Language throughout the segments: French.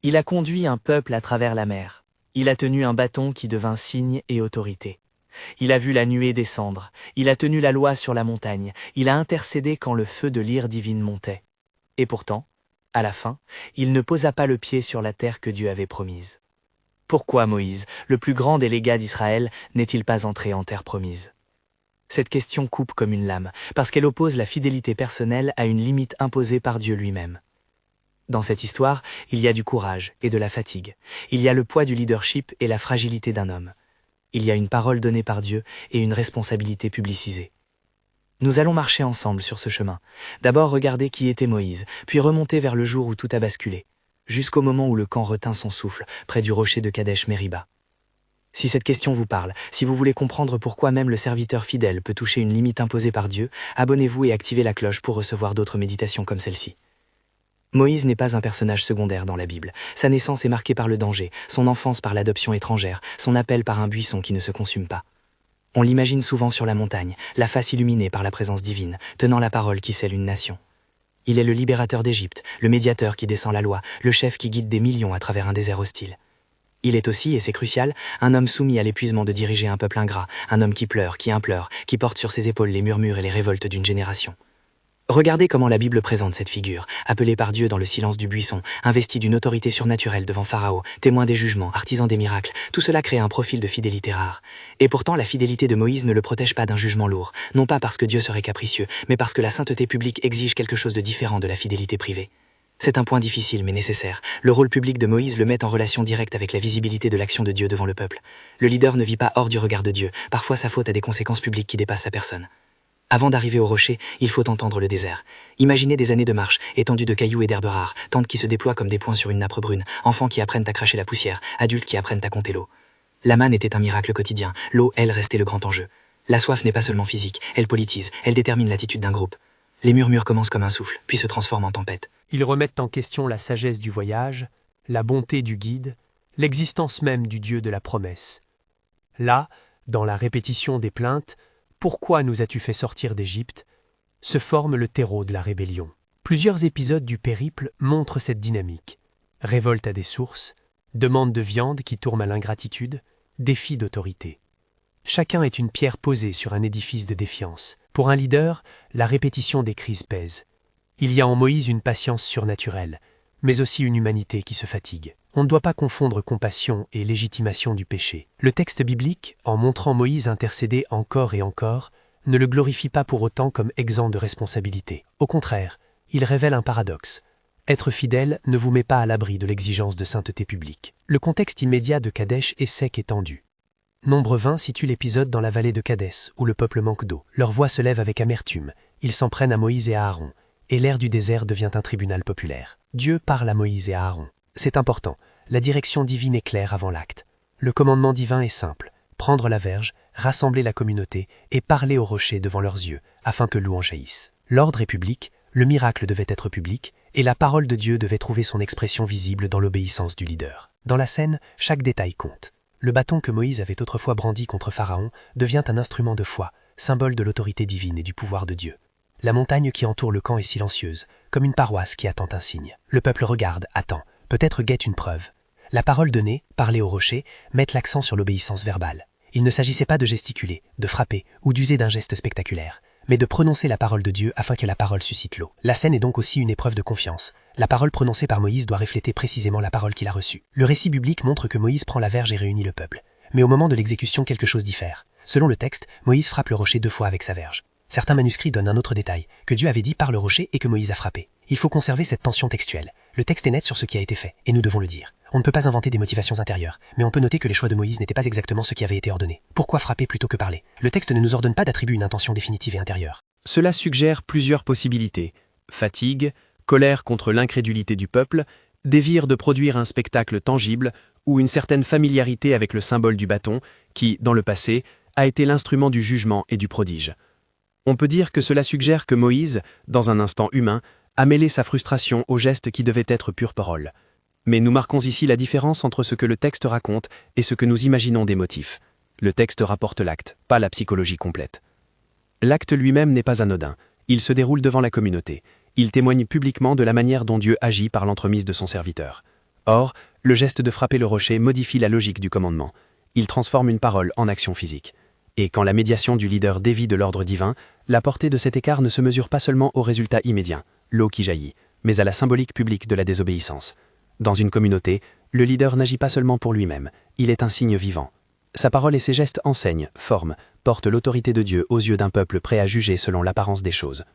Il a conduit un peuple à travers la mer. Il a tenu un bâton qui devint signe et autorité. Il a vu la nuée descendre. Il a tenu la loi sur la montagne. Il a intercédé quand le feu de l'ire divine montait. Et pourtant, à la fin, il ne posa pas le pied sur la terre que Dieu avait promise. Pourquoi Moïse, le plus grand des légats d'Israël, n'est-il pas entré en terre promise? Cette question coupe comme une lame, parce qu'elle oppose la fidélité personnelle à une limite imposée par Dieu lui-même. Dans cette histoire, il y a du courage et de la fatigue. Il y a le poids du leadership et la fragilité d'un homme. Il y a une parole donnée par Dieu et une responsabilité publicisée. Nous allons marcher ensemble sur ce chemin. D'abord regarder qui était Moïse, puis remonter vers le jour où tout a basculé, jusqu'au moment où le camp retint son souffle, près du rocher de Kadesh-Meriba. Si cette question vous parle, si vous voulez comprendre pourquoi même le serviteur fidèle peut toucher une limite imposée par Dieu, abonnez-vous et activez la cloche pour recevoir d'autres méditations comme celle-ci. Moïse n'est pas un personnage secondaire dans la Bible. Sa naissance est marquée par le danger, son enfance par l'adoption étrangère, son appel par un buisson qui ne se consume pas. On l'imagine souvent sur la montagne, la face illuminée par la présence divine, tenant la parole qui scelle une nation. Il est le libérateur d'Égypte, le médiateur qui descend la loi, le chef qui guide des millions à travers un désert hostile. Il est aussi, et c'est crucial, un homme soumis à l'épuisement de diriger un peuple ingrat, un homme qui pleure, qui implore, qui porte sur ses épaules les murmures et les révoltes d'une génération. Regardez comment la Bible présente cette figure, appelée par Dieu dans le silence du buisson, investi d'une autorité surnaturelle devant Pharaon, témoin des jugements, artisan des miracles, tout cela crée un profil de fidélité rare. Et pourtant, la fidélité de Moïse ne le protège pas d'un jugement lourd, non pas parce que Dieu serait capricieux, mais parce que la sainteté publique exige quelque chose de différent de la fidélité privée. C'est un point difficile mais nécessaire. Le rôle public de Moïse le met en relation directe avec la visibilité de l'action de Dieu devant le peuple. Le leader ne vit pas hors du regard de Dieu, parfois sa faute a des conséquences publiques qui dépassent sa personne. Avant d'arriver au rocher, il faut entendre le désert. Imaginez des années de marche, étendues de cailloux et d'herbes rares, tentes qui se déploient comme des points sur une nappe brune, enfants qui apprennent à cracher la poussière, adultes qui apprennent à compter l'eau. La manne était un miracle quotidien, l'eau, elle, restait le grand enjeu. La soif n'est pas seulement physique, elle politise, elle détermine l'attitude d'un groupe. Les murmures commencent comme un souffle, puis se transforment en tempête. Ils remettent en question la sagesse du voyage, la bonté du guide, l'existence même du Dieu de la promesse. Là, dans la répétition des plaintes, « Pourquoi nous as-tu fait sortir d'Égypte ?» se forme le terreau de la rébellion. Plusieurs épisodes du périple montrent cette dynamique. Révolte à des sources, demande de viande qui tourne à l'ingratitude, défi d'autorité. Chacun est une pierre posée sur un édifice de défiance. Pour un leader, la répétition des crises pèse. Il y a en Moïse une patience surnaturelle, mais aussi une humanité qui se fatigue. On ne doit pas confondre compassion et légitimation du péché. Le texte biblique, en montrant Moïse intercéder encore et encore, ne le glorifie pas pour autant comme exempt de responsabilité. Au contraire, il révèle un paradoxe. Être fidèle ne vous met pas à l'abri de l'exigence de sainteté publique. Le contexte immédiat de Kadesh est sec et tendu. Nombre 20 situe l'épisode dans la vallée de Kadès, où le peuple manque d'eau. Leur voix se lève avec amertume. Ils s'en prennent à Moïse et à Aaron. Et l'air du désert devient un tribunal populaire. Dieu parle à Moïse et à Aaron. C'est important, la direction divine est claire avant l'acte. Le commandement divin est simple, prendre la verge, rassembler la communauté et parler au rocher devant leurs yeux, afin que l'eau en jaillisse. L'ordre est public, le miracle devait être public, et la parole de Dieu devait trouver son expression visible dans l'obéissance du leader. Dans la scène, chaque détail compte. Le bâton que Moïse avait autrefois brandi contre Pharaon devient un instrument de foi, symbole de l'autorité divine et du pouvoir de Dieu. La montagne qui entoure le camp est silencieuse, comme une paroisse qui attend un signe. Le peuple regarde, attend, peut-être guette une preuve. La parole donnée, parlée au rocher, met l'accent sur l'obéissance verbale. Il ne s'agissait pas de gesticuler, de frapper ou d'user d'un geste spectaculaire, mais de prononcer la parole de Dieu afin que la parole suscite l'eau. La scène est donc aussi une épreuve de confiance. La parole prononcée par Moïse doit refléter précisément la parole qu'il a reçue. Le récit biblique montre que Moïse prend la verge et réunit le peuple. Mais au moment de l'exécution, quelque chose diffère. Selon le texte, Moïse frappe le rocher 2 fois avec sa verge. Certains manuscrits donnent un autre détail, que Dieu avait dit par le rocher et que Moïse a frappé. Il faut conserver cette tension textuelle. Le texte est net sur ce qui a été fait, et nous devons le dire. On ne peut pas inventer des motivations intérieures, mais on peut noter que les choix de Moïse n'étaient pas exactement ce qui avait été ordonné. Pourquoi frapper plutôt que parler? Le texte ne nous ordonne pas d'attribuer une intention définitive et intérieure. Cela suggère plusieurs possibilités. Fatigue, colère contre l'incrédulité du peuple, désir de produire un spectacle tangible ou une certaine familiarité avec le symbole du bâton qui, dans le passé, a été l'instrument du jugement et du prodige. On peut dire que cela suggère que Moïse, dans un instant humain, a mêlé sa frustration au geste qui devait être pure parole. Mais nous marquons ici la différence entre ce que le texte raconte et ce que nous imaginons des motifs. Le texte rapporte l'acte, pas la psychologie complète. L'acte lui-même n'est pas anodin, il se déroule devant la communauté. Il témoigne publiquement de la manière dont Dieu agit par l'entremise de son serviteur. Or, le geste de frapper le rocher modifie la logique du commandement. Il transforme une parole en action physique. Et quand la médiation du leader dévie de l'ordre divin, la portée de cet écart ne se mesure pas seulement au résultat immédiat, l'eau qui jaillit, mais à la symbolique publique de la désobéissance. Dans une communauté, le leader n'agit pas seulement pour lui-même, il est un signe vivant. Sa parole et ses gestes enseignent, forment, portent l'autorité de Dieu aux yeux d'un peuple prêt à juger selon l'apparence des choses.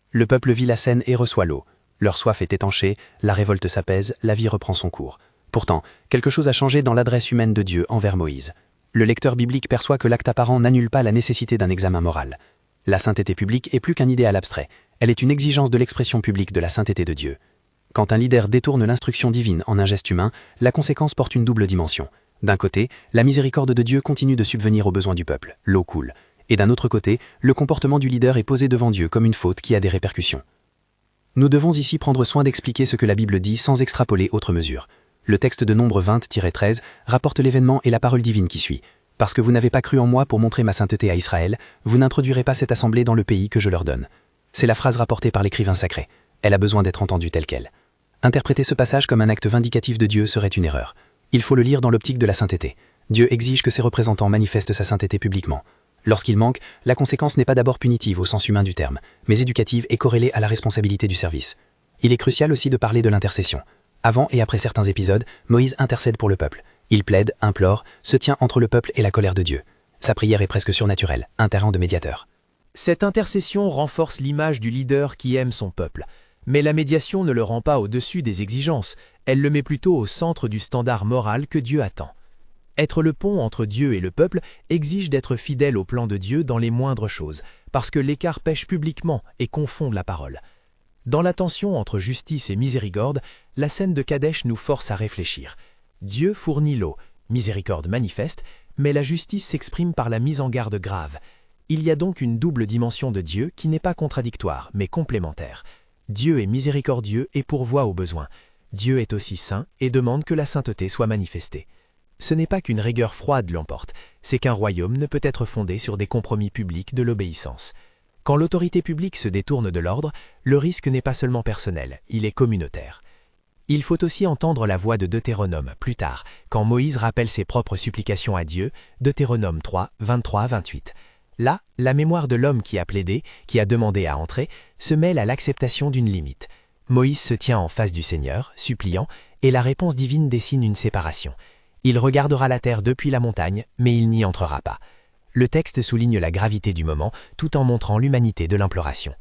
Le peuple vit la scène et reçoit l'eau. Leur soif est étanchée, la révolte s'apaise, la vie reprend son cours. Pourtant, quelque chose a changé dans l'adresse humaine de Dieu envers Moïse. Le lecteur biblique perçoit que l'acte apparent n'annule pas la nécessité d'un examen moral. La sainteté publique est plus qu'un idéal abstrait, elle est une exigence de l'expression publique de la sainteté de Dieu. Quand un leader détourne l'instruction divine en un geste humain, la conséquence porte une double dimension. D'un côté, la miséricorde de Dieu continue de subvenir aux besoins du peuple, l'eau coule. Et d'un autre côté, le comportement du leader est posé devant Dieu comme une faute qui a des répercussions. Nous devons ici prendre soin d'expliquer ce que la Bible dit sans extrapoler autre mesure. Le texte de Nombre 20-13 rapporte l'événement et la parole divine qui suit. « Parce que vous n'avez pas cru en moi pour montrer ma sainteté à Israël, vous n'introduirez pas cette assemblée dans le pays que je leur donne. » C'est la phrase rapportée par l'écrivain sacré. Elle a besoin d'être entendue telle qu'elle. Interpréter ce passage comme un acte vindicatif de Dieu serait une erreur. Il faut le lire dans l'optique de la sainteté. Dieu exige que ses représentants manifestent sa sainteté publiquement. Lorsqu'il manque, la conséquence n'est pas d'abord punitive au sens humain du terme, mais éducative et corrélée à la responsabilité du service. Il est crucial aussi de parler de l'intercession. Avant et après certains épisodes, Moïse intercède pour le peuple. Il plaide, implore, se tient entre le peuple et la colère de Dieu. Sa prière est presque surnaturelle, un terrain de médiateur. Cette intercession renforce l'image du leader qui aime son peuple. Mais la médiation ne le rend pas au-dessus des exigences, elle le met plutôt au centre du standard moral que Dieu attend. Être le pont entre Dieu et le peuple exige d'être fidèle au plan de Dieu dans les moindres choses, parce que l'écart pèche publiquement et confond la parole. Dans la tension entre justice et miséricorde, la scène de Kadesh nous force à réfléchir. Dieu fournit l'eau, miséricorde manifeste, mais la justice s'exprime par la mise en garde grave. Il y a donc une double dimension de Dieu qui n'est pas contradictoire, mais complémentaire. Dieu est miséricordieux et pourvoit aux besoins. Dieu est aussi saint et demande que la sainteté soit manifestée. Ce n'est pas qu'une rigueur froide l'emporte, c'est qu'un royaume ne peut être fondé sur des compromis publics de l'obéissance. Quand l'autorité publique se détourne de l'ordre, le risque n'est pas seulement personnel, il est communautaire. Il faut aussi entendre la voix de Deutéronome plus tard, quand Moïse rappelle ses propres supplications à Dieu, Deutéronome 3, 23-28. Là, la mémoire de l'homme qui a plaidé, qui a demandé à entrer, se mêle à l'acceptation d'une limite. Moïse se tient en face du Seigneur, suppliant, et la réponse divine dessine une séparation. Il regardera la terre depuis la montagne, mais il n'y entrera pas. Le texte souligne la gravité du moment, tout en montrant l'humanité de l'imploration.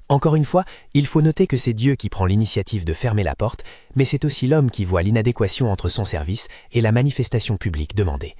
Encore une fois, il faut noter que c'est Dieu qui prend l'initiative de fermer la porte, mais c'est aussi l'homme qui voit l'inadéquation entre son service et la manifestation publique demandée.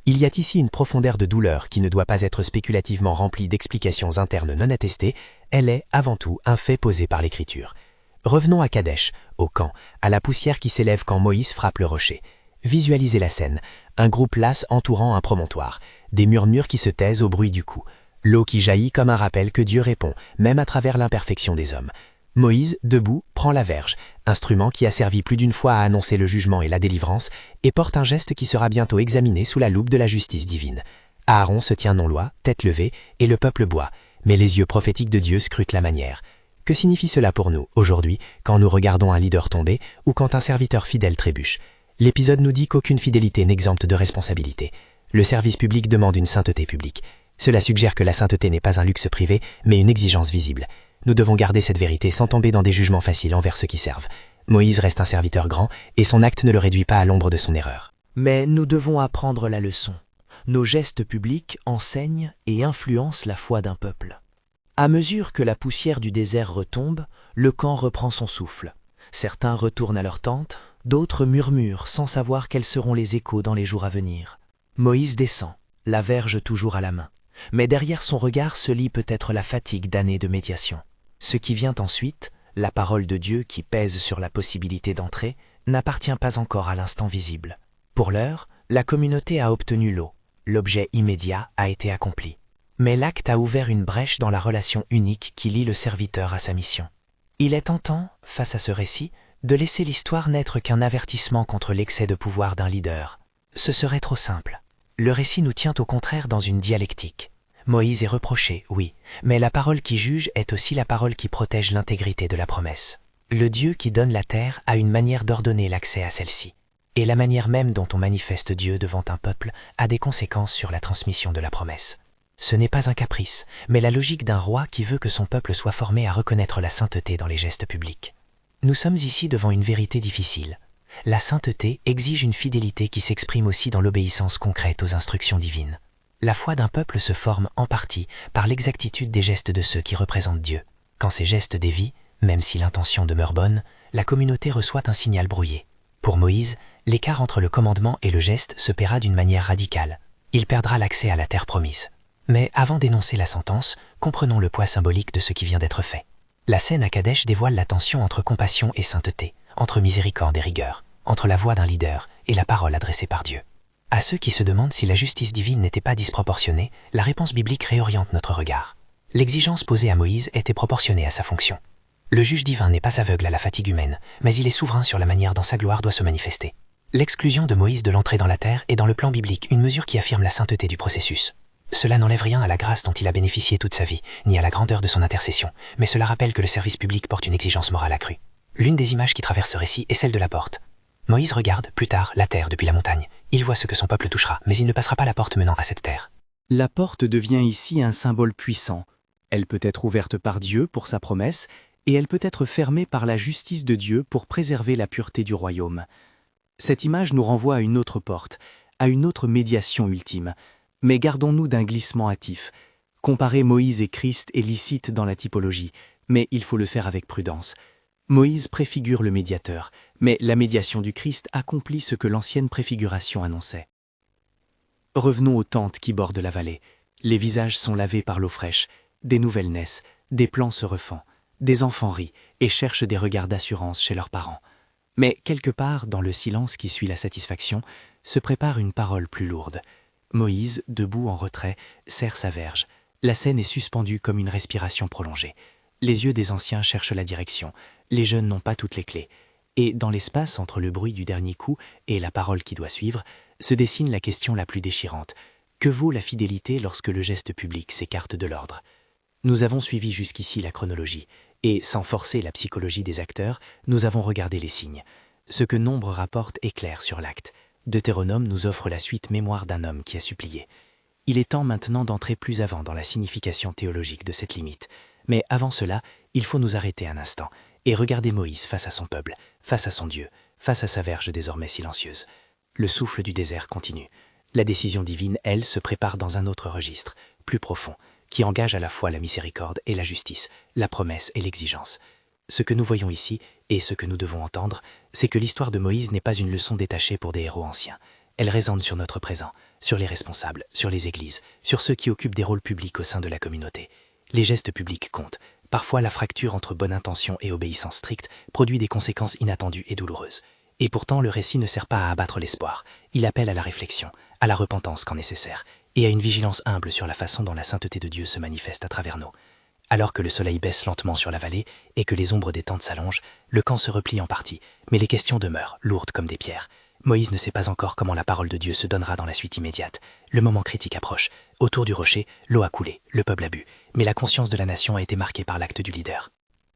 Il y a ici une profondeur de douleur qui ne doit pas être spéculativement remplie d'explications internes non attestées, elle est, avant tout, un fait posé par l'Écriture. Revenons à Kadesh, au camp, à la poussière qui s'élève quand Moïse frappe le rocher. Visualisez la scène, un groupe lasse entourant un promontoire, des murmures qui se taisent au bruit du coup, l'eau qui jaillit comme un rappel que Dieu répond, même à travers l'imperfection des hommes. Moïse, debout, prend la verge, instrument qui a servi plus d'une fois à annoncer le jugement et la délivrance, et porte un geste qui sera bientôt examiné sous la loupe de la justice divine. Aaron se tient non-loin, tête levée, et le peuple boit, mais les yeux prophétiques de Dieu scrutent la manière. Que signifie cela pour nous, aujourd'hui, quand nous regardons un leader tomber ou quand un serviteur fidèle trébuche? L'épisode nous dit qu'aucune fidélité n'exempte de responsabilité. Le service public demande une sainteté publique. Cela suggère que la sainteté n'est pas un luxe privé, mais une exigence visible. Nous devons garder cette vérité sans tomber dans des jugements faciles envers ceux qui servent. Moïse reste un serviteur grand, et son acte ne le réduit pas à l'ombre de son erreur. Mais nous devons apprendre la leçon. Nos gestes publics enseignent et influencent la foi d'un peuple. À mesure que la poussière du désert retombe, le camp reprend son souffle. Certains retournent à leur tente, d'autres murmurent sans savoir quels seront les échos dans les jours à venir. Moïse descend, la verge toujours à la main. Mais derrière son regard se lit peut-être la fatigue d'années de médiation. Ce qui vient ensuite, la parole de Dieu qui pèse sur la possibilité d'entrer, n'appartient pas encore à l'instant visible. Pour l'heure, la communauté a obtenu l'eau. L'objet immédiat a été accompli. Mais l'acte a ouvert une brèche dans la relation unique qui lie le serviteur à sa mission. Il est tentant, face à ce récit, de laisser l'histoire n'être qu'un avertissement contre l'excès de pouvoir d'un leader. Ce serait trop simple. Le récit nous tient au contraire dans une dialectique. Moïse est reproché, oui, mais la parole qui juge est aussi la parole qui protège l'intégrité de la promesse. Le Dieu qui donne la terre a une manière d'ordonner l'accès à celle-ci. Et la manière même dont on manifeste Dieu devant un peuple a des conséquences sur la transmission de la promesse. Ce n'est pas un caprice, mais la logique d'un roi qui veut que son peuple soit formé à reconnaître la sainteté dans les gestes publics. Nous sommes ici devant une vérité difficile. La sainteté exige une fidélité qui s'exprime aussi dans l'obéissance concrète aux instructions divines. La foi d'un peuple se forme en partie par l'exactitude des gestes de ceux qui représentent Dieu. Quand ces gestes dévient, même si l'intention demeure bonne, la communauté reçoit un signal brouillé. Pour Moïse, l'écart entre le commandement et le geste se paiera d'une manière radicale. Il perdra l'accès à la terre promise. Mais avant d'énoncer la sentence, comprenons le poids symbolique de ce qui vient d'être fait. La scène à Kadesh dévoile la tension entre compassion et sainteté, entre miséricorde et rigueur, entre la voix d'un leader et la parole adressée par Dieu. À ceux qui se demandent si la justice divine n'était pas disproportionnée, la réponse biblique réoriente notre regard. L'exigence posée à Moïse était proportionnée à sa fonction. Le juge divin n'est pas aveugle à la fatigue humaine, mais il est souverain sur la manière dont sa gloire doit se manifester. L'exclusion de Moïse de l'entrée dans la terre est dans le plan biblique une mesure qui affirme la sainteté du processus. Cela n'enlève rien à la grâce dont il a bénéficié toute sa vie, ni à la grandeur de son intercession, mais cela rappelle que le service public porte une exigence morale accrue. L'une des images qui traverse ce récit est celle de la porte. Moïse regarde, plus tard, la terre depuis la montagne. Il voit ce que son peuple touchera, mais il ne passera pas la porte menant à cette terre. La porte devient ici un symbole puissant. Elle peut être ouverte par Dieu pour sa promesse, et elle peut être fermée par la justice de Dieu pour préserver la pureté du royaume. Cette image nous renvoie à une autre porte, à une autre médiation ultime. Mais gardons-nous d'un glissement hâtif. Comparer Moïse et Christ est licite dans la typologie, mais il faut le faire avec prudence. Moïse préfigure le médiateur, mais la médiation du Christ accomplit ce que l'ancienne préfiguration annonçait. Revenons aux tentes qui bordent la vallée. Les visages sont lavés par l'eau fraîche, des nouvelles naissent, des plans se refont, des enfants rient et cherchent des regards d'assurance chez leurs parents. Mais quelque part, dans le silence qui suit la satisfaction, se prépare une parole plus lourde. Moïse, debout en retrait, serre sa verge. La scène est suspendue comme une respiration prolongée. Les yeux des anciens cherchent la direction. Les jeunes n'ont pas toutes les clés. Et dans l'espace entre le bruit du dernier coup et la parole qui doit suivre, se dessine la question la plus déchirante. Que vaut la fidélité lorsque le geste public s'écarte de l'ordre ? Nous avons suivi jusqu'ici la chronologie, et sans forcer la psychologie des acteurs, nous avons regardé les signes. Ce que Nombre rapporte est clair sur l'acte. Deutéronome nous offre la suite mémoire d'un homme qui a supplié. Il est temps maintenant d'entrer plus avant dans la signification théologique de cette limite. Mais avant cela, il faut nous arrêter un instant et regarder Moïse face à son peuple, face à son Dieu, face à sa verge désormais silencieuse. Le souffle du désert continue. La décision divine, elle, se prépare dans un autre registre, plus profond, qui engage à la fois la miséricorde et la justice, la promesse et l'exigence. Ce que nous voyons ici, et ce que nous devons entendre, c'est que l'histoire de Moïse n'est pas une leçon détachée pour des héros anciens. Elle résonne sur notre présent, sur les responsables, sur les églises, sur ceux qui occupent des rôles publics au sein de la communauté. Les gestes publics comptent. Parfois, la fracture entre bonne intention et obéissance stricte produit des conséquences inattendues et douloureuses. Et pourtant, le récit ne sert pas à abattre l'espoir. Il appelle à la réflexion, à la repentance quand nécessaire, et à une vigilance humble sur la façon dont la sainteté de Dieu se manifeste à travers nous. Alors que le soleil baisse lentement sur la vallée et que les ombres des tentes s'allongent, le camp se replie en partie, mais les questions demeurent, lourdes comme des pierres. Moïse ne sait pas encore comment la parole de Dieu se donnera dans la suite immédiate. Le moment critique approche. Autour du rocher, l'eau a coulé, le peuple a bu, mais la conscience de la nation a été marquée par l'acte du leader.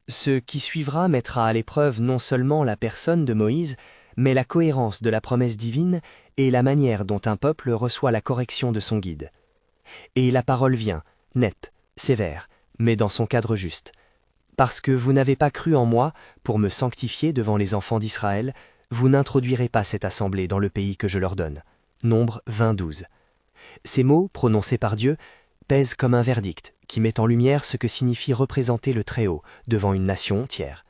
Ce qui suivra mettra à l'épreuve non seulement la personne de Moïse, mais la cohérence de la promesse divine et la manière dont un peuple reçoit la correction de son guide. Et la parole vient, nette, sévère, mais dans son cadre juste. Parce que vous n'avez pas cru en moi pour me sanctifier devant les enfants d'Israël, vous n'introduirez pas cette assemblée dans le pays que je leur donne. Nombre 20-12. Ces mots, prononcés par Dieu, pèsent comme un verdict qui met en lumière ce que signifie représenter le Très-Haut devant une nation entière.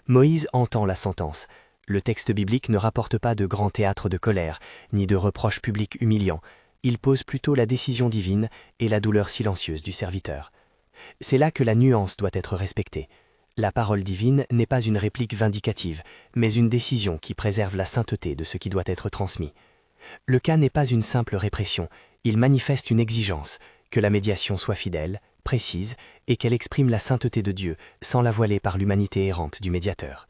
Moïse entend la sentence. Le texte biblique ne rapporte pas de grand théâtre de colère, ni de reproches publics humiliants. Il pose plutôt la décision divine et la douleur silencieuse du serviteur. C'est là que la nuance doit être respectée. La parole divine n'est pas une réplique vindicative, mais une décision qui préserve la sainteté de ce qui doit être transmis. Le cas n'est pas une simple répression, il manifeste une exigence, que la médiation soit fidèle, précise, et qu'elle exprime la sainteté de Dieu sans la voiler par l'humanité errante du médiateur.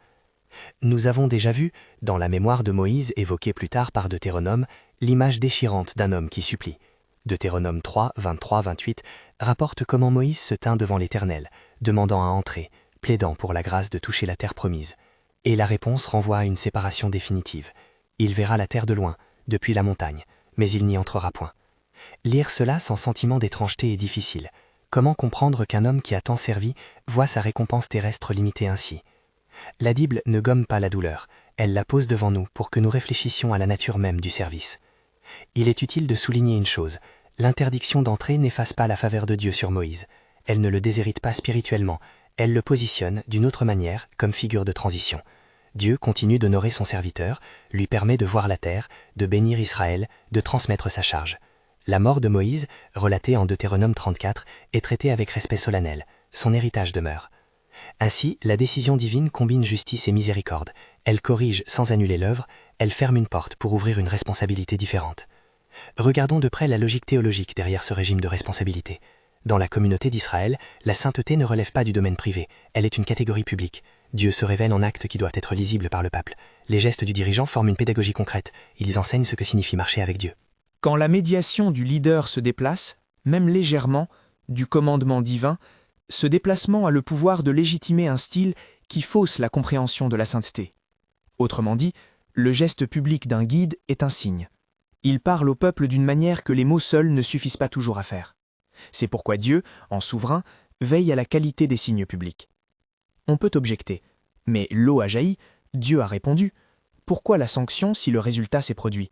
Nous avons déjà vu, dans la mémoire de Moïse évoquée plus tard par Deutéronome, l'image déchirante d'un homme qui supplie. Deutéronome 3, 23-28 rapporte comment Moïse se tint devant l'Éternel, demandant à entrer, plaidant pour la grâce de toucher la terre promise. Et la réponse renvoie à une séparation définitive. Il verra la terre de loin, depuis la montagne, mais il n'y entrera point. Lire cela sans sentiment d'étrangeté est difficile. Comment comprendre qu'un homme qui a tant servi voit sa récompense terrestre limitée ainsi? La Bible ne gomme pas la douleur, elle la pose devant nous pour que nous réfléchissions à la nature même du service. Il est utile de souligner une chose, l'interdiction d'entrer n'efface pas la faveur de Dieu sur Moïse. Elle ne le déshérite pas spirituellement, elle le positionne d'une autre manière comme figure de transition. Dieu continue d'honorer son serviteur, lui permet de voir la terre, de bénir Israël, de transmettre sa charge. La mort de Moïse, relatée en Deutéronome 34, est traitée avec respect solennel. Son héritage demeure. Ainsi, la décision divine combine justice et miséricorde. Elle corrige sans annuler l'œuvre, elle ferme une porte pour ouvrir une responsabilité différente. Regardons de près la logique théologique derrière ce régime de responsabilité. Dans la communauté d'Israël, la sainteté ne relève pas du domaine privé, elle est une catégorie publique. Dieu se révèle en actes qui doivent être lisibles par le peuple. Les gestes du dirigeant forment une pédagogie concrète, ils enseignent ce que signifie marcher avec Dieu. Quand la médiation du leader se déplace, même légèrement, du commandement divin, ce déplacement a le pouvoir de légitimer un style qui fausse la compréhension de la sainteté. Autrement dit, le geste public d'un guide est un signe. Il parle au peuple d'une manière que les mots seuls ne suffisent pas toujours à faire. C'est pourquoi Dieu, en souverain, veille à la qualité des signes publics. On peut objecter, mais l'eau a jailli, Dieu a répondu. Pourquoi la sanction si le résultat s'est produit?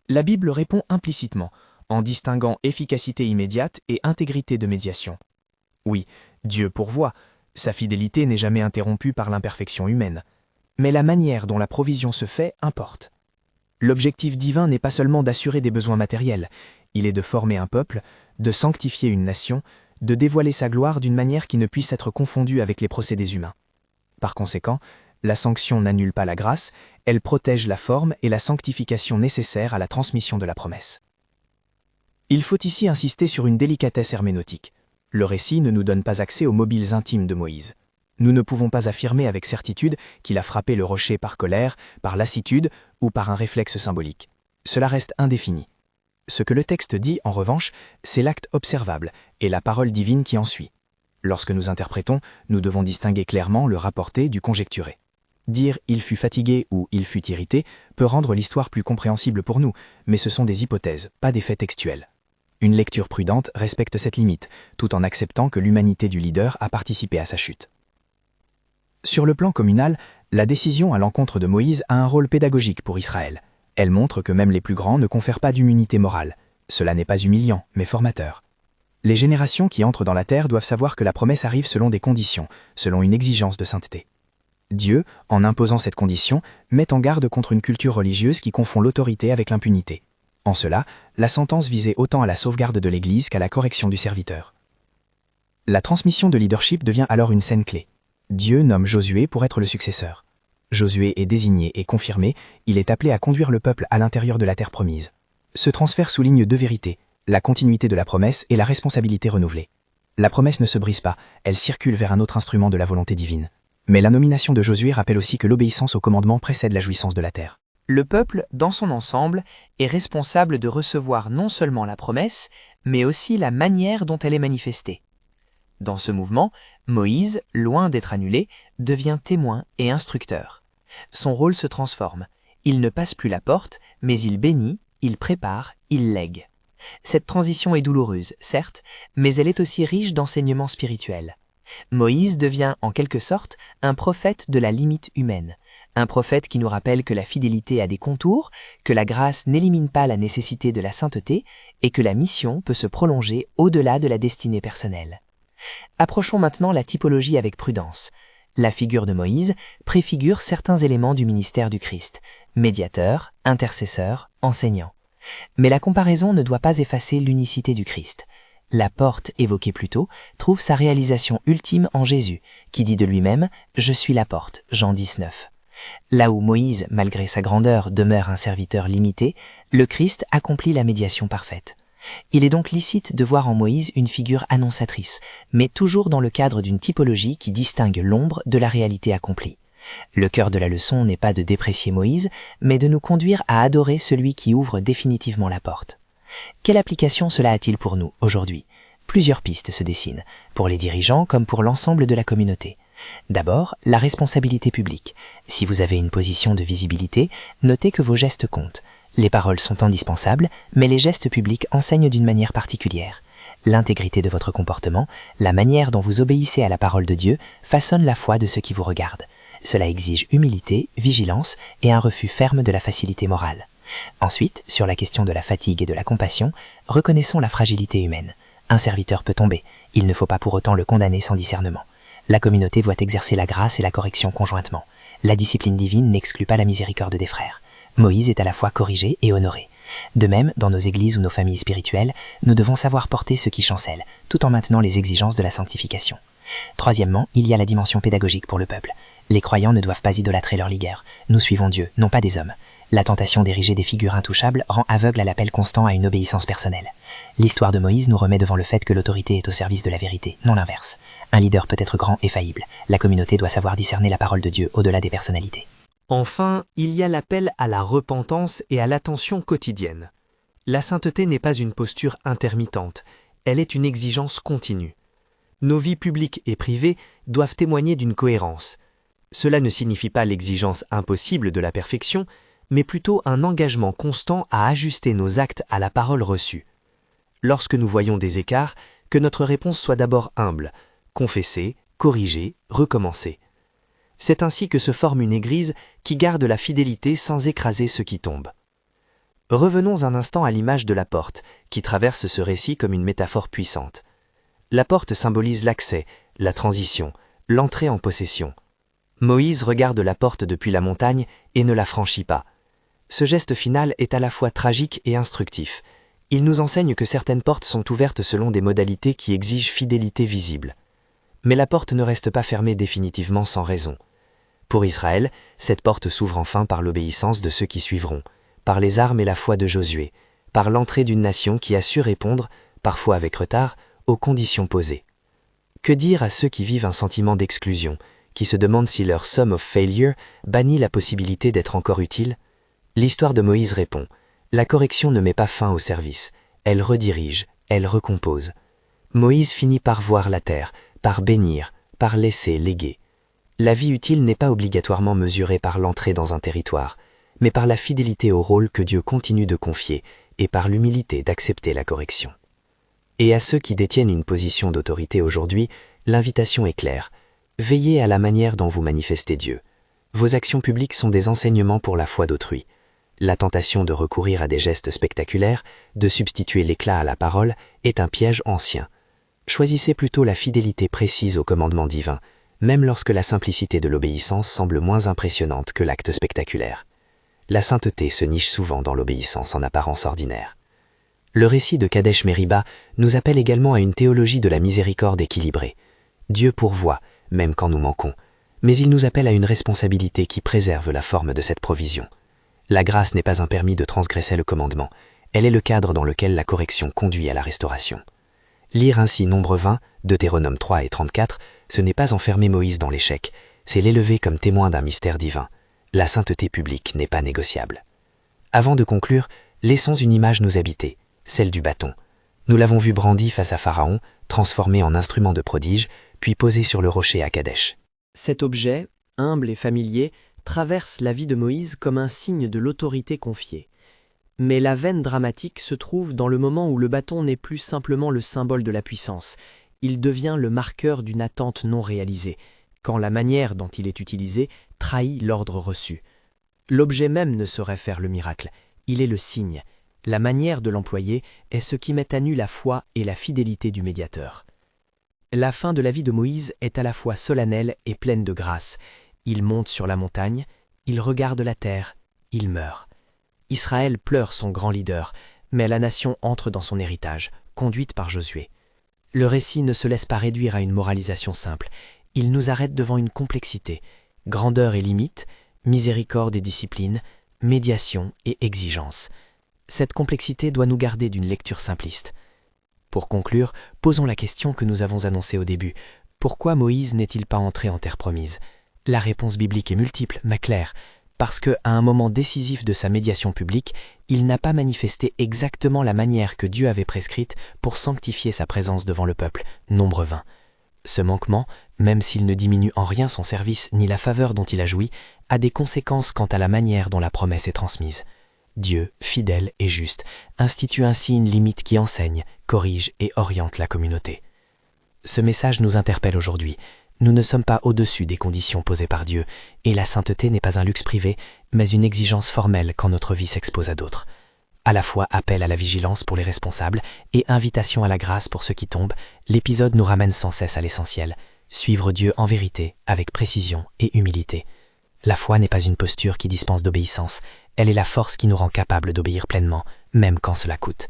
La Bible répond implicitement, en distinguant efficacité immédiate et intégrité de médiation. Oui, Dieu pourvoit, sa fidélité n'est jamais interrompue par l'imperfection humaine. Mais la manière dont la provision se fait importe. L'objectif divin n'est pas seulement d'assurer des besoins matériels, il est de former un peuple, de sanctifier une nation, de dévoiler sa gloire d'une manière qui ne puisse être confondue avec les procédés humains. Par conséquent, la sanction n'annule pas la grâce, elle protège la forme et la sanctification nécessaires à la transmission de la promesse. Il faut ici insister sur une délicatesse herméneutique. Le récit ne nous donne pas accès aux mobiles intimes de Moïse. Nous ne pouvons pas affirmer avec certitude qu'il a frappé le rocher par colère, par lassitude ou par un réflexe symbolique. Cela reste indéfini. Ce que le texte dit, en revanche, c'est l'acte observable et la parole divine qui en suit. Lorsque nous interprétons, nous devons distinguer clairement le rapporté du conjecturé. Dire « il fut fatigué » ou « il fut irrité » peut rendre l'histoire plus compréhensible pour nous, mais ce sont des hypothèses, pas des faits textuels. Une lecture prudente respecte cette limite, tout en acceptant que l'humanité du leader a participé à sa chute. Sur le plan communal, la décision à l'encontre de Moïse a un rôle pédagogique pour Israël. Elle montre que même les plus grands ne confèrent pas d'immunité morale. Cela n'est pas humiliant, mais formateur. Les générations qui entrent dans la terre doivent savoir que la promesse arrive selon des conditions, selon une exigence de sainteté. Dieu, en imposant cette condition, met en garde contre une culture religieuse qui confond l'autorité avec l'impunité. En cela, la sentence visait autant à la sauvegarde de l'Église qu'à la correction du serviteur. La transmission de leadership devient alors une scène clé. Dieu nomme Josué pour être le successeur. Josué est désigné et confirmé, il est appelé à conduire le peuple à l'intérieur de la terre promise. Ce transfert souligne deux vérités, la continuité de la promesse et la responsabilité renouvelée. La promesse ne se brise pas, elle circule vers un autre instrument de la volonté divine. Mais la nomination de Josué rappelle aussi que l'obéissance au commandement précède la jouissance de la terre. Le peuple, dans son ensemble, est responsable de recevoir non seulement la promesse, mais aussi la manière dont elle est manifestée. Dans ce mouvement, Moïse, loin d'être annulé, devient témoin et instructeur. Son rôle se transforme. Il ne passe plus la porte, mais il bénit, il prépare, il lègue. Cette transition est douloureuse, certes, mais elle est aussi riche d'enseignements spirituels. Moïse devient, en quelque sorte, un prophète de la limite humaine. Un prophète qui nous rappelle que la fidélité a des contours, que la grâce n'élimine pas la nécessité de la sainteté et que la mission peut se prolonger au-delà de la destinée personnelle. Approchons maintenant la typologie avec prudence. La figure de Moïse préfigure certains éléments du ministère du Christ, médiateur, intercesseur, enseignant. Mais la comparaison ne doit pas effacer l'unicité du Christ. La porte évoquée plus tôt trouve sa réalisation ultime en Jésus, qui dit de lui-même « Je suis la porte » Jean 19. Là où Moïse, malgré sa grandeur, demeure un serviteur limité, le Christ accomplit la médiation parfaite. Il est donc licite de voir en Moïse une figure annonçatrice, mais toujours dans le cadre d'une typologie qui distingue l'ombre de la réalité accomplie. Le cœur de la leçon n'est pas de déprécier Moïse, mais de nous conduire à adorer celui qui ouvre définitivement la porte. Quelle application cela a-t-il pour nous aujourd'hui? Plusieurs pistes se dessinent, pour les dirigeants comme pour l'ensemble de la communauté. D'abord, la responsabilité publique. Si vous avez une position de visibilité, notez que vos gestes comptent. Les paroles sont indispensables, mais les gestes publics enseignent d'une manière particulière. L'intégrité de votre comportement, la manière dont vous obéissez à la parole de Dieu, façonne la foi de ceux qui vous regardent. Cela exige humilité, vigilance et un refus ferme de la facilité morale. Ensuite, sur la question de la fatigue et de la compassion, reconnaissons la fragilité humaine. Un serviteur peut tomber, il ne faut pas pour autant le condamner sans discernement. La communauté doit exercer la grâce et la correction conjointement. La discipline divine n'exclut pas la miséricorde des frères. Moïse est à la fois corrigé et honoré. De même, dans nos églises ou nos familles spirituelles, nous devons savoir porter ceux qui chancellent, tout en maintenant les exigences de la sanctification. Troisièmement, il y a la dimension pédagogique pour le peuple. Les croyants ne doivent pas idolâtrer leur leader. Nous suivons Dieu, non pas des hommes. La tentation d'ériger des figures intouchables rend aveugle à l'appel constant à une obéissance personnelle. L'histoire de Moïse nous remet devant le fait que l'autorité est au service de la vérité, non l'inverse. Un leader peut être grand et faillible. La communauté doit savoir discerner la parole de Dieu au-delà des personnalités. Enfin, il y a l'appel à la repentance et à l'attention quotidienne. La sainteté n'est pas une posture intermittente, elle est une exigence continue. Nos vies publiques et privées doivent témoigner d'une cohérence. Cela ne signifie pas l'exigence impossible de la perfection, mais plutôt un engagement constant à ajuster nos actes à la parole reçue. Lorsque nous voyons des écarts, que notre réponse soit d'abord humble, confesser, corriger, recommencer. C'est ainsi que se forme une église qui garde la fidélité sans écraser ceux qui tombent. Revenons un instant à l'image de la porte, qui traverse ce récit comme une métaphore puissante. La porte symbolise l'accès, la transition, l'entrée en possession. Moïse regarde la porte depuis la montagne et ne la franchit pas. Ce geste final est à la fois tragique et instructif. Il nous enseigne que certaines portes sont ouvertes selon des modalités qui exigent fidélité visible. Mais la porte ne reste pas fermée définitivement sans raison. Pour Israël, cette porte s'ouvre enfin par l'obéissance de ceux qui suivront, par les armes et la foi de Josué, par l'entrée d'une nation qui a su répondre, parfois avec retard, aux conditions posées. Que dire à ceux qui vivent un sentiment d'exclusion, qui se demandent si leur sum of failure bannit la possibilité d'être encore utile? L'histoire de Moïse répond, la correction ne met pas fin au service, elle redirige, elle recompose. Moïse finit par voir la terre, par bénir, par laisser léguer. La vie utile n'est pas obligatoirement mesurée par l'entrée dans un territoire, mais par la fidélité au rôle que Dieu continue de confier et par l'humilité d'accepter la correction. Et à ceux qui détiennent une position d'autorité aujourd'hui, l'invitation est claire. Veillez à la manière dont vous manifestez Dieu. Vos actions publiques sont des enseignements pour la foi d'autrui. La tentation de recourir à des gestes spectaculaires, de substituer l'éclat à la parole, est un piège ancien. Choisissez plutôt la fidélité précise au commandement divin, même lorsque la simplicité de l'obéissance semble moins impressionnante que l'acte spectaculaire. La sainteté se niche souvent dans l'obéissance en apparence ordinaire. Le récit de Kadesh Meriba nous appelle également à une théologie de la miséricorde équilibrée. Dieu pourvoit, même quand nous manquons, mais il nous appelle à une responsabilité qui préserve la forme de cette provision. La grâce n'est pas un permis de transgresser le commandement, elle est le cadre dans lequel la correction conduit à la restauration. Lire ainsi Nombre 20, Deutéronome 3 et 34, ce n'est pas enfermer Moïse dans l'échec, c'est l'élever comme témoin d'un mystère divin. La sainteté publique n'est pas négociable. Avant de conclure, laissons une image nous habiter, celle du bâton. Nous l'avons vu brandi face à Pharaon, transformé en instrument de prodige, puis posé sur le rocher à Kadesh. Cet objet, humble et familier, traverse la vie de Moïse comme un signe de l'autorité confiée. Mais la veine dramatique se trouve dans le moment où le bâton n'est plus simplement le symbole de la puissance, il devient le marqueur d'une attente non réalisée, quand la manière dont il est utilisé trahit l'ordre reçu. L'objet même ne saurait faire le miracle, il est le signe. La manière de l'employer est ce qui met à nu la foi et la fidélité du médiateur. La fin de la vie de Moïse est à la fois solennelle et pleine de grâce. Il monte sur la montagne, il regarde la terre, il meurt. Israël pleure son grand leader, mais la nation entre dans son héritage, conduite par Josué. Le récit ne se laisse pas réduire à une moralisation simple, il nous arrête devant une complexité, grandeur et limite, miséricorde et discipline, médiation et exigence. Cette complexité doit nous garder d'une lecture simpliste. Pour conclure, posons la question que nous avons annoncée au début. Pourquoi Moïse n'est-il pas entré en terre promise? La réponse biblique est multiple, mais claire. Parce qu'à un moment décisif de sa médiation publique, il n'a pas manifesté exactement la manière que Dieu avait prescrite pour sanctifier sa présence devant le peuple. Nombre 20. Ce manquement, même s'il ne diminue en rien son service ni la faveur dont il a joui, a des conséquences quant à la manière dont la promesse est transmise. Dieu, fidèle et juste, institue ainsi une limite qui enseigne, corrige et oriente la communauté. Ce message nous interpelle aujourd'hui. Nous ne sommes pas au-dessus des conditions posées par Dieu, et la sainteté n'est pas un luxe privé, mais une exigence formelle quand notre vie s'expose à d'autres. À la fois appel à la vigilance pour les responsables et invitation à la grâce pour ceux qui tombent, l'épisode nous ramène sans cesse à l'essentiel, suivre Dieu en vérité, avec précision et humilité. La foi n'est pas une posture qui dispense d'obéissance, elle est la force qui nous rend capables d'obéir pleinement, même quand cela coûte.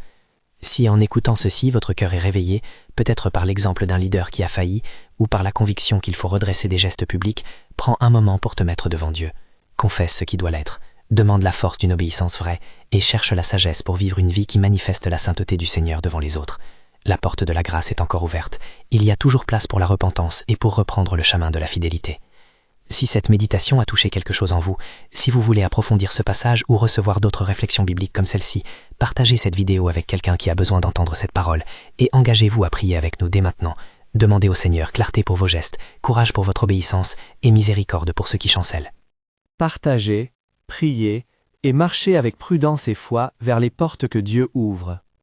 Si en écoutant ceci, votre cœur est réveillé, peut-être par l'exemple d'un leader qui a failli, ou par la conviction qu'il faut redresser des gestes publics, prends un moment pour te mettre devant Dieu. Confesse ce qui doit l'être, demande la force d'une obéissance vraie, et cherche la sagesse pour vivre une vie qui manifeste la sainteté du Seigneur devant les autres. La porte de la grâce est encore ouverte, il y a toujours place pour la repentance et pour reprendre le chemin de la fidélité. Si cette méditation a touché quelque chose en vous, si vous voulez approfondir ce passage ou recevoir d'autres réflexions bibliques comme celle-ci, partagez cette vidéo avec quelqu'un qui a besoin d'entendre cette parole et engagez-vous à prier avec nous dès maintenant. Demandez au Seigneur clarté pour vos gestes, courage pour votre obéissance et miséricorde pour ceux qui chancellent. Partagez, priez et marchez avec prudence et foi vers les portes que Dieu ouvre.